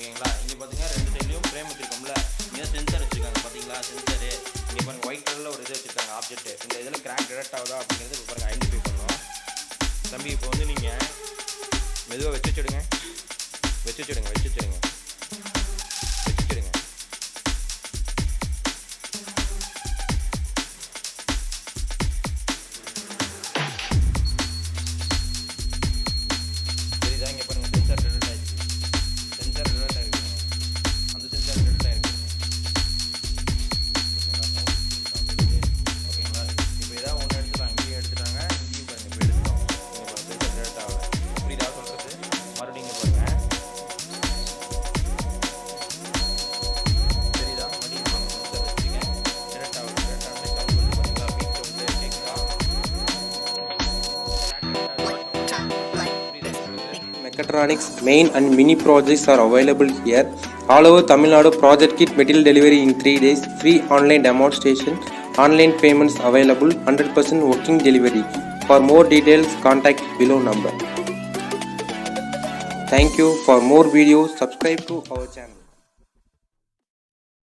ஓகேங்களா. இங்கே பார்த்தீங்கன்னா 2 சைட்லையும் ஃப்ரேம் வச்சுருக்கோம்ல, இங்கே சென்சர் வச்சுருக்காங்க பார்த்தீங்களா. சென்சரு இங்கே பாருங்கள் ஒயிட் கலரில் ஒரு இது வச்சுருக்காங்க ஆப்ஜெக்ட்டு. இந்த இதில் கிராக் டிடெக்ட் ஆகுதா அப்படிங்கிறது இப்போ பாருங்கள் ஐடென்டிஃபை பண்ணணும். தம்பி இப்போ வந்து நீங்கள் மெதுவாக வச்சுடுங்க. சரிதா, இங்கே பாருங்கள் சென்சார் டிடெக்ட் ஆகிடுச்சு. சென்சார் டிடெக்ட் ஆகிருக்கு. அந்த சென்சார் டிடெக்ட் ஆகிருக்கு. ஓகேங்களா. இப்போ ஏதாவது ஒன்று எடுத்துக்கலாம். இங்கேயும் எடுத்துட்டாங்க, இங்கேயும் பாருங்கள் இப்போ எடுத்துட்டோம். இங்கே பாருங்கள் சென்சார் டிடெக்ட் ஆகலை. புரியுதா சொல்கிறது? மறுபடியும் இங்கே பாருங்கள். சரிதா, மறுபடியும் சென்சார் வச்சுங்க. டிடெக்ட் ஆகுது. டிடெக்ட் ஆகலை. சவுண்ட் வந்து பார்த்தீங்களா, பீட் சவுண்டு கேட்குதா? Mechatronics main and mini projects are available here. All over Tamil Nadu, project kit material delivery in 3 days. Free online demonstration. Online payments available. 100% working delivery. For more details, contact below number. Thank you. For more videos, subscribe to our channel.